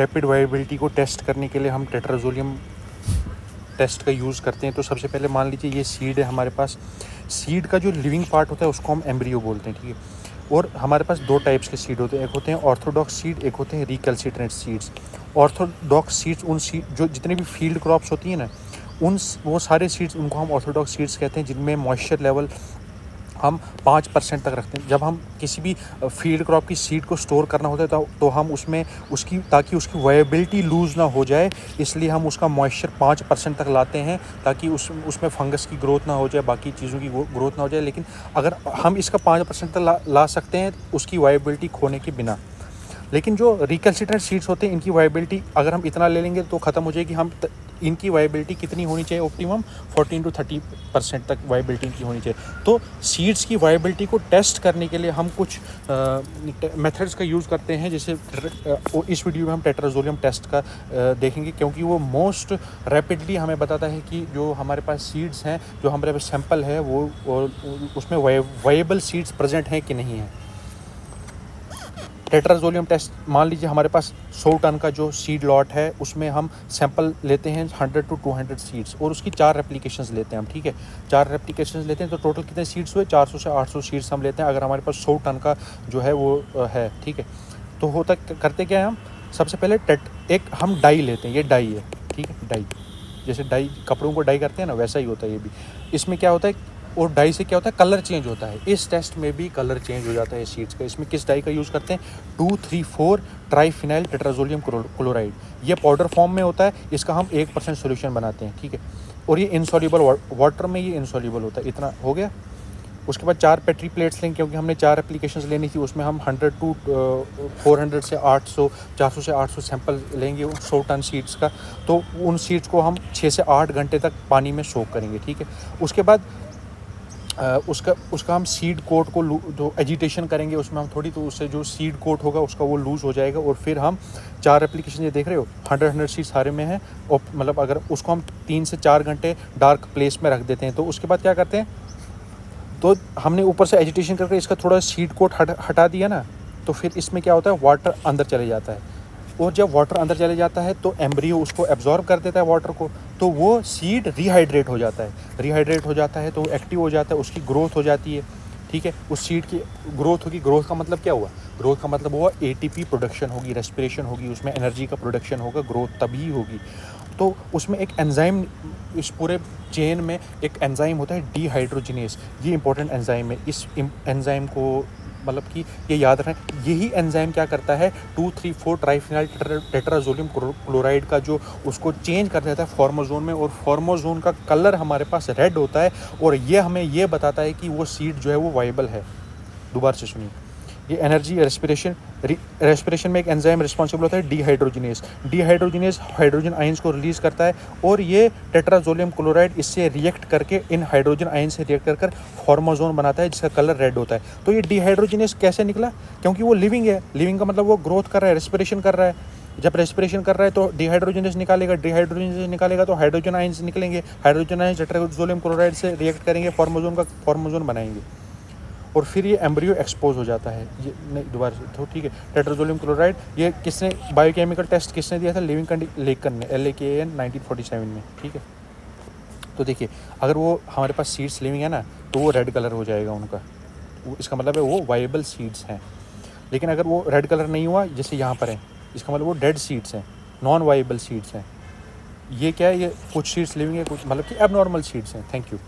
Rapid viability को test करने के लिए हम टेट्राजोलियम टेस्ट का यूज़ करते हैं। तो सबसे पहले मान लीजिए ये सीड है हमारे पास। सीड का जो लिविंग पार्ट होता है उसको हम एम्ब्रियो बोलते हैं, ठीक है। और हमारे पास दो टाइप्स के सीड होते हैं, एक होते हैं ऑर्थोडॉक्स सीड, एक होते हैं रिकैल्सिट्रेंट सीड्स। ऑर्थोडॉक्स सीड्स उन सीड जो जितने भी फील्ड क्रॉप्स होती हैं ना, वो सारे सीड्स उनको हम ऑर्थोडॉक्स सीड्स कहते हैं, जिनमें मॉइस्चर लेवल हम 5% तक रखते हैं। जब हम किसी भी फील्ड क्रॉप की सीड को स्टोर करना होता है तो हम उसमें उसकी ताकि उसकी वायबिलिटी लूज़ ना हो जाए, इसलिए हम उसका मॉइस्चर 5% तक लाते हैं, ताकि उसमें फंगस की ग्रोथ ना हो जाए, बाकी चीज़ों की ग्रोथ ना हो जाए। लेकिन अगर हम इसका 5% तक ला सकते हैं उसकी वायबिलिटी खोने के बिना। लेकिन जो रिकैल्सिट्रेंट सीड्स होते हैं इनकी वायबिलिटी अगर हम इतना ले लेंगे तो ख़त्म हो जाएगी। इनकी वायबिलिटी कितनी होनी चाहिए? ऑप्टिमम 14 to 30% तक वायबिलिटी इनकी होनी चाहिए। तो सीड्स की वायबिलिटी को टेस्ट करने के लिए हम कुछ मेथड्स का यूज़ करते हैं, जैसे इस वीडियो में हम टेट्राजोलियम टेस्ट का देखेंगे, क्योंकि वो मोस्ट रैपिडली हमें बताता है कि जो हमारे पास सीड्स हैं, जो हमारे पास सैंपल है, वो उसमें वायबल सीड्स प्रेजेंट हैं कि नहीं है। टेट्राजोलियम टेस्ट, मान लीजिए हमारे पास 100 टन का जो सीड लॉट है उसमें हम सैंपल लेते हैं 100 to 200 सीड्स, और उसकी 4 रेप्लिकेशंस लेते हैं हम, ठीक है। 4 रेप्लिकेशंस लेते हैं तो टोटल कितने सीड्स हुए? 400 से 800 सीड्स हम लेते हैं अगर हमारे पास 100 टन का जो है वो है, ठीक है। तो होता करते क्या है, हम सबसे पहले एक हम डाई लेते हैं, ये डाई है, ठीक है। डाई जैसे डाई कपड़ों को डाई करते हैं ना, वैसा ही होता है ये भी। इसमें क्या होता है, और डाई से क्या होता है, कलर चेंज होता है। इस टेस्ट में भी कलर चेंज हो जाता है सीड्स का। इसमें किस डाई का यूज़ करते हैं? 2,3,4 ट्राईफिनाइल टेट्राजोलियम क्लोराइड। ये पाउडर फॉर्म में होता है, इसका हम 1% सोल्यूशन बनाते हैं, ठीक है। और ये इनसॉल्युबल वाटर में ये इनसॉल्युबल होता है। इतना हो गया। उसके बाद 4 पेट्री प्लेट्स लेंगे, क्योंकि हमने 4 एप्लीकेशंस लेनी थी, उसमें हम 100 to 400 से 800 400 से 800 सैंपल लेंगे 100 टन सीड्स का। तो उन सीड्स को हम 6 से 8 घंटे तक पानी में सोक करेंगे, ठीक है। उसके बाद उसका हम सीड कोट को जो एजिटेशन करेंगे उसमें हम थोड़ी, तो उससे जो सीड कोट होगा उसका वो लूज़ हो जाएगा। और फिर हम 4 एप्लीकेशन, ये देख रहे हो 100 सीड सारे में है, और मतलब अगर उसको हम 3 से 4 घंटे डार्क प्लेस में रख देते हैं। तो उसके बाद क्या करते हैं, तो हमने ऊपर से एजिटेशन करके इसका थोड़ा सीड कोट हटा दिया ना, तो फिर इसमें क्या होता है, वाटर अंदर चले जाता है। और जब वाटर अंदर चले जाता है तो एम्ब्रियो उसको एब्जॉर्ब कर देता है वाटर को, तो वो सीड रिहाइड्रेट हो जाता है। रिहाइड्रेट हो जाता है तो एक्टिव हो जाता है, उसकी ग्रोथ हो जाती है, ठीक है। उस सीड की ग्रोथ होगी। ग्रोथ का मतलब क्या हुआ? ग्रोथ का मतलब हुआ ATP प्रोडक्शन होगी, रेस्पिरेशन होगी, उसमें एनर्जी का प्रोडक्शन होगा, ग्रोथ तभी होगी। तो उसमें एक एंजाइम, इस पूरे चेन में एक एंजाइम होता है डीहाइड्रोजिनेस। ये इंपॉर्टेंट एंजाइम है। इस एंजाइम को मतलब कि ये याद रखें, यही एंजाइम क्या करता है, 2,3,4 ट्राईफिनाइल टेट्राजोलियम क्लोराइड का जो उसको चेंज कर देता है फॉर्मोजोन में, और फॉर्मोजोन का कलर हमारे पास रेड होता है, और ये हमें ये बताता है कि वो सीड जो है वो वाइबल है। दोबारा से सुनिए, ये एनर्जी रेस्पिरेशन में एक एंजाइम रिस्पॉन्सिबल होता है डीहाइड्रोजिनेस। डीहाइड्रोजिनेस हाइड्रोजन आयंस को रिलीज़ करता है, और ये टेट्राजोलियम क्लोराइड इससे रिएक्ट करके, इन हाइड्रोजन आयन से रिएक्ट कर फॉर्मोजोन बनाता है, जिसका कलर रेड होता है। तो ये डीहाइड्रोजिनेस कैसे निकला? क्योंकि वो लिविंग है। लिविंग का मतलब वो ग्रोथ कर रहा है, रेस्पिरेशन कर रहा है। जब रेस्पिरेशन कर रहा है तो डीहाइड्रोजिनेस निकालेगा, डीहाइड्रोजिनेस निकालेगा तो हाइड्रोजन आयंस निकलेंगे, हाइड्रोजन आयंस टेट्राजोलियम क्लोराइड से रिएक्ट करेंगे, फॉर्मोजोन बनाएंगे, और फिर ये एम्ब्रियो एक्सपोज हो जाता है। ये नहीं, दोबारा से तो ठीक है। टेट्राजोलियम क्लोराइड ये किसने बायोकेमिकल टेस्ट किसने दिया था? लेकन ने, LAKAN 1947 में, ठीक है। तो देखिए, अगर वो हमारे पास सीड्स लिविंग है ना, तो वो रेड कलर हो जाएगा उनका, इसका मतलब है वो वाइबल सीड्स हैं। लेकिन अगर वो रेड कलर नहीं हुआ, जैसे यहाँ पर है, इसका मतलब वो डेड सीड्स हैं, नॉन वाइबल सीड्स हैं। ये क्या है, ये कुछ सीड्स लिविंग है, कुछ मतलब कि एबनॉर्मल सीड्स हैं। Thank you.